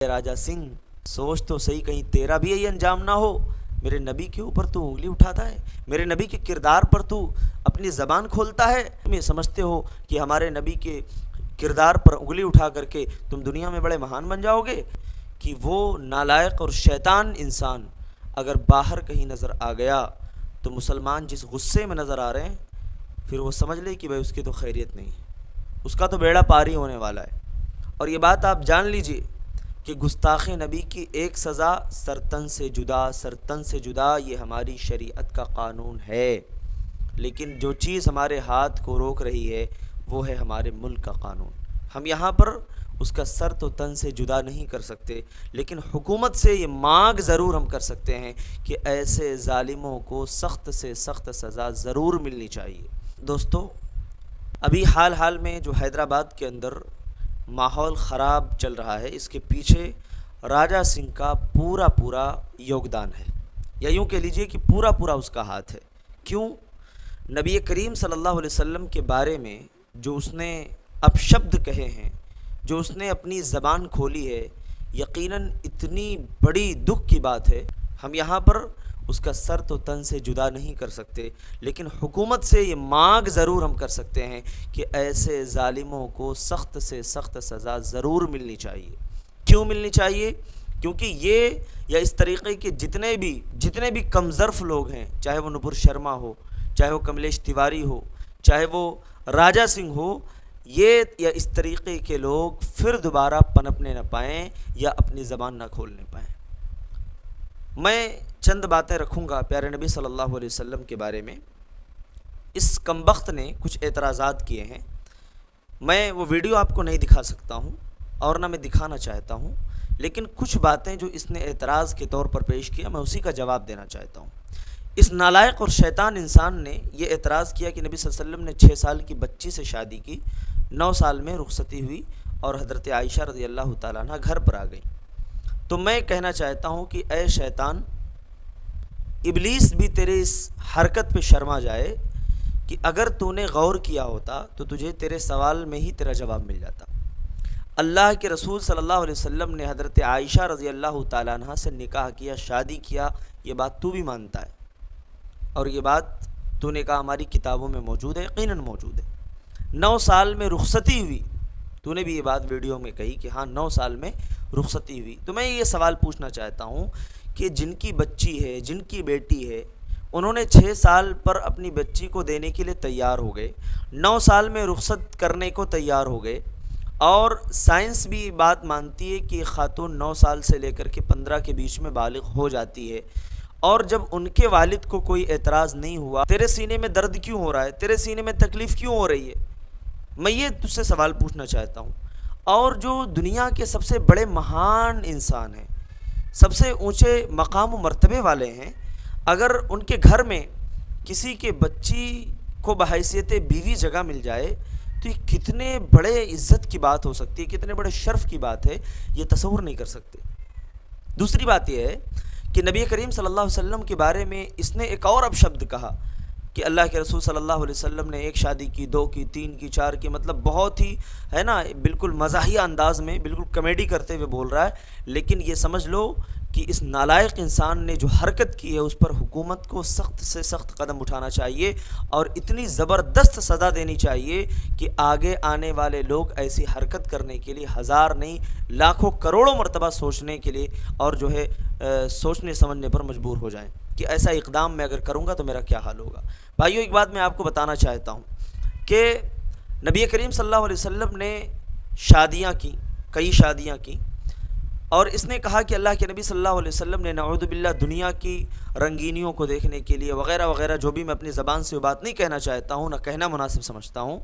राजा सिंह, सोच तो सही कहीं तेरा भी यही अंजाम ना हो। मेरे नबी के ऊपर तू उंगली उठाता है, मेरे नबी के किरदार पर तू अपनी ज़बान खोलता है। तुम ये समझते हो कि हमारे नबी के किरदार पर उंगली उठा करके तुम दुनिया में बड़े महान बन जाओगे? कि वो नालायक और शैतान इंसान अगर बाहर कहीं नज़र आ गया तो मुसलमान जिस गुस्से में नज़र आ रहे हैं, फिर वो समझ ले कि भाई उसकी तो खैरियत नहीं है, उसका तो बेड़ा पारी होने वाला है। और ये बात आप जान लीजिए कि गुस्ताख़ नबी की एक सज़ा सरतन से जुदा, सरतन से जुदा, ये हमारी शरीयत का कानून है। लेकिन जो चीज़ हमारे हाथ को रोक रही है वो है हमारे मुल्क का कानून। हम यहाँ पर उसका सर तो तन से जुदा नहीं कर सकते, लेकिन हुकूमत से ये मांग ज़रूर हम कर सकते हैं कि ऐसे ज़ालिमों को सख्त से सख्त सज़ा ज़रूर मिलनी चाहिए। दोस्तों, अभी हाल हाल में जो हैदराबाद के अंदर माहौल ख़राब चल रहा है, इसके पीछे राजा सिंह का पूरा योगदान है, या यूँ कह लीजिए कि पूरा उसका हाथ है। क्यों? नबी करीम सल्लल्लाहु अलैहि वसल्लम के बारे में जो उसने अपशब्द कहे हैं, जो उसने अपनी ज़बान खोली है, यकीनन इतनी बड़ी दुख की बात है। हम यहाँ पर उसका सर तो तन से जुदा नहीं कर सकते, लेकिन हुकूमत से ये मांग ज़रूर हम कर सकते हैं कि ऐसे ज़ालिमों को सख्त से सख्त सज़ा ज़रूर मिलनी चाहिए। क्यों मिलनी चाहिए? क्योंकि ये या इस तरीक़े के जितने भी कमज़र्फ़ लोग हैं, चाहे वो नुपुर शर्मा हो, चाहे वो कमलेश तिवारी हो, चाहे वो राजा सिंह हो, ये या इस तरीक़े के लोग फिर दोबारा पनपने न पाएँ या अपनी ज़बान न खोलने पाएँ। मैं चंद बातें रखूँगा प्यारे नबी सल्लल्लाहु अलैहि वसल्लम के बारे में। इस कमबख्त ने कुछ एतराज़ात किए हैं, मैं वो वीडियो आपको नहीं दिखा सकता हूँ और ना मैं दिखाना चाहता हूँ, लेकिन कुछ बातें जो इसने एतराज़ के तौर पर पेश किया, मैं उसी का जवाब देना चाहता हूँ। इस नालायक और शैतान इंसान ने ये एतराज़ किया कि नबी सल्लल्लाहु अलैहि वसल्लम ने 6 साल की बच्ची से शादी की, 9 साल में रुखसती हुई और हज़रत आयशा रज़ियल्लाहु ताला अन्हा घर पर आ गई। तो मैं कहना चाहता हूँ कि ऐ शैतान, इबलीस भी तेरे इस हरकत पे शर्मा जाए कि अगर तूने गौर किया होता तो तुझे तेरे सवाल में ही तेरा जवाब मिल जाता। अल्लाह के रसूल सल्लल्लाहु अलैहि वसल्लम ने हज़रत आयशा रज़ियल्लाहु ताला अन्हा से निकाह किया, शादी किया, ये बात तू भी मानता है और ये बात तूने कहा हमारी किताबों में मौजूद है, यकीनन मौजूद है। 9 साल में रुखसती हुई, तूने भी ये बात वीडियो में कही कि हाँ 9 साल में रुखसती हुई। तो मैं ये सवाल पूछना चाहता हूँ कि जिनकी बच्ची है, जिनकी बेटी है, उन्होंने 6 साल पर अपनी बच्ची को देने के लिए तैयार हो गए, 9 साल में रुखसत करने को तैयार हो गए, और साइंस भी बात मानती है कि खातून 9 साल से लेकर के 15 के बीच में बालिग हो जाती है। और जब उनके वालिद को कोई एतराज़ नहीं हुआ, तेरे सीने में दर्द क्यों हो रहा है, तेरे सीने में तकलीफ़ क्यों हो रही है? मैं ये तुझसे सवाल पूछना चाहता हूँ। और जो दुनिया के सबसे बड़े महान इंसान हैं, सबसे ऊंचे मकाम व मर्तबे वाले हैं, अगर उनके घर में किसी के बच्ची को बहैसियत बीवी जगह मिल जाए तो ये कितने बड़े इज़्ज़त की बात हो सकती है, कितने बड़े शर्फ़ की बात है, ये तसव्वुर नहीं कर सकते। दूसरी बात यह है कि नबी करीम सल्लल्लाहु अलैहि वसल्लम के बारे में इसने एक और अपशब्द कहा कि अल्लाह के रसूल सल्लल्लाहु अलैहि वसल्लम ने 1 शादी की, 2 की, 3 की, 4 की, मतलब बहुत ही है ना, बिल्कुल मज़ाहिया अंदाज़ में, बिल्कुल कॉमेडी करते हुए बोल रहा है। लेकिन ये समझ लो कि इस नालायक इंसान ने जो हरकत की है उस पर हुकूमत को सख्त से सख्त कदम उठाना चाहिए और इतनी ज़बरदस्त सज़ा देनी चाहिए कि आगे आने वाले लोग ऐसी हरकत करने के लिए हज़ार नहीं लाखों करोड़ों मरतबा सोचने के लिए और जो है सोचने समझने पर मजबूर हो जाएं कि ऐसा इक़दाम मैं अगर करूँगा तो मेरा क्या हाल होगा। भाइयों, एक बात मैं आपको बताना चाहता हूँ कि नबी करीम सल्लल्लाहु अलैहि वसल्लम ने शादियाँ की, कई शादियाँ की, और इसने कहा कि अल्लाह के नबी सल्लल्लाहु अलैहि वसल्लम ने नऊज़ु बिल्लाह दुनिया की रंगीनियों को देखने के लिए वग़ैरह वग़ैरह, जो भी मैं अपनी ज़बान से वो बात नहीं कहना चाहता हूँ, ना कहना मुनासिब समझता हूँ,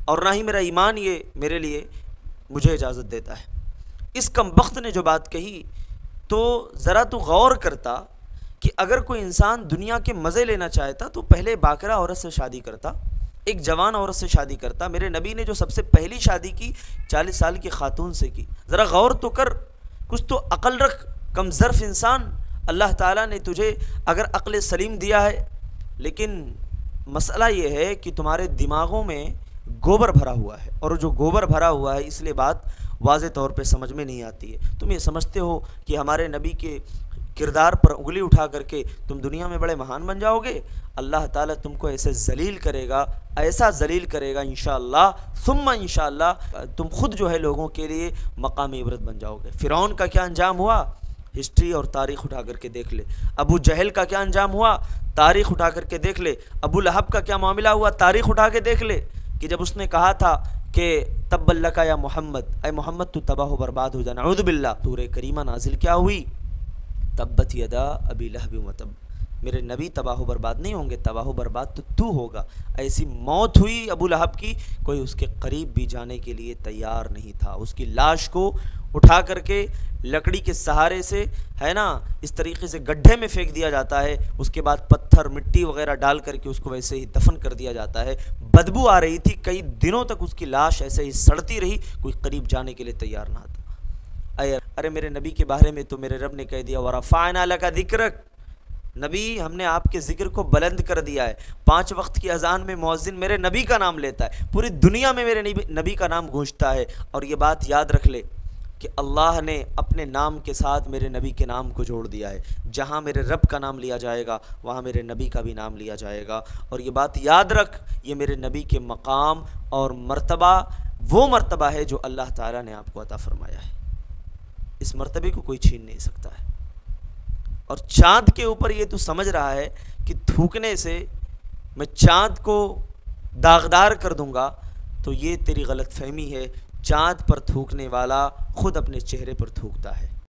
और ना ही मेरा ईमान ये मेरे लिए मुझे इजाज़त देता है। इस कमबख्त ने जो बात कही तो ज़रा तो गौर करता कि अगर कोई इंसान दुनिया के मज़े लेना चाहता तो पहले बाकरा औरत से शादी करता, एक जवान औरत से शादी करता। मेरे नबी ने जो सबसे पहली शादी की 40 साल की खातून से की। ज़रा गौर तो कर, कुछ तो अक़ल रख, कमज़र्फ़ इंसान। अल्लाह ताला ने तुझे अगर अक़ल सलीम दिया है, लेकिन मसला ये है कि तुम्हारे दिमागों में गोबर भरा हुआ है, और जो गोबर भरा हुआ है इसलिए बात واضح طور پہ سمجھ میں نہیں آتی ہے. تم یہ سمجھتے ہو کہ ہمارے نبی کے کردار پر انگلی اٹھا کر کے تم دنیا میں بڑے مہان بن جاؤ گے. اللہ تعالیٰ تم کو ایسے ذلیل کرے گا، ایسا ذلیل کرے گا انشاءاللہ ثم انشاءاللہ تم خود جو ہے لوگوں کے لیے مقام عبرت بن جاؤ گے. فرعون کا کیا انجام ہوا؟ ہسٹری اور تاریخ اٹھا کر کے دیکھ لے. ابو جہل کا کیا انجام ہوا؟ تاریخ اٹھا کر کے دیکھ لے. ابو لہب کا کیا معاملہ ہوا؟ تاریخ اٹھا کے دیکھ لے کہ جب اس نے کہا تھا کہ تب لک یا محمد، اے محمد تو تباہ و برباد ہو جانا، اعوذ باللہ. سورہ کریمہ نازل کیا ہوئی؟ تبت یدا ابی لہب و تب. میرے نبی تباہ و برباد نہیں ہوں گے، تباہ و برباد تو ہوگا. ایسی موت ہوئی ابو لہب کی، کوئی اس کے قریب بھی جانے کے لیے تیار نہیں تھا. اس کی لاش کو اٹھا کر کے لکڑی کے سہارے سے ہے نا اس طریقے سے گڈھے میں پھینک دیا جاتا ہے، اس کے بعد پتھر مٹی وغیرہ ڈال کر کے اس کو ویسے ہی دفن کر دیا جاتا ہے. بدبو آ رہی تھی، کئی دنوں تک اس کی لاش ایسے ہی سڑتی رہی، کوئی قریب جانے کے لیے تیار نہ تھا. ارے میرے نبی کے بارے میں تو میرے رب نے کہہ دیا وَرَفَعْنَا لَكَ ذِكْرَكَ. نبی ہم نے آپ کے ذکر کو بلند کر دیا ہے. 5 وقت کی اذان میں مؤذن میرے نبی کا نام لیتا ہے، پوری دنیا میں میرے نبی کا نام گونجتا ہے. اور یہ بات یاد رکھ لے کہ اللہ نے اپنے نام کے ساتھ میرے نبی کے نام کو جوڑ دیا ہے. جہاں میرے رب کا نام لیا جائے گا وہاں میرے نبی کا بھی نام لیا جائے گا. اور یہ بات یاد رکھ، یہ میرے نبی کے مقام اور مرتبہ وہ مرتبہ ہے جو اللہ تعالیٰ نے آپ کو عطا فرمایا ہے. اس مرتبے کو کوئی چھین نہیں سکتا ہے. اور چاند کے اوپر یہ تو سمجھ رہا ہے کہ تھوکنے سے میں چاند کو داغدار کر دوں گا، تو یہ تیری غلط فہمی ہے. چاند پر تھوکنے والا خود اپنے چہرے پر تھوکتا ہے.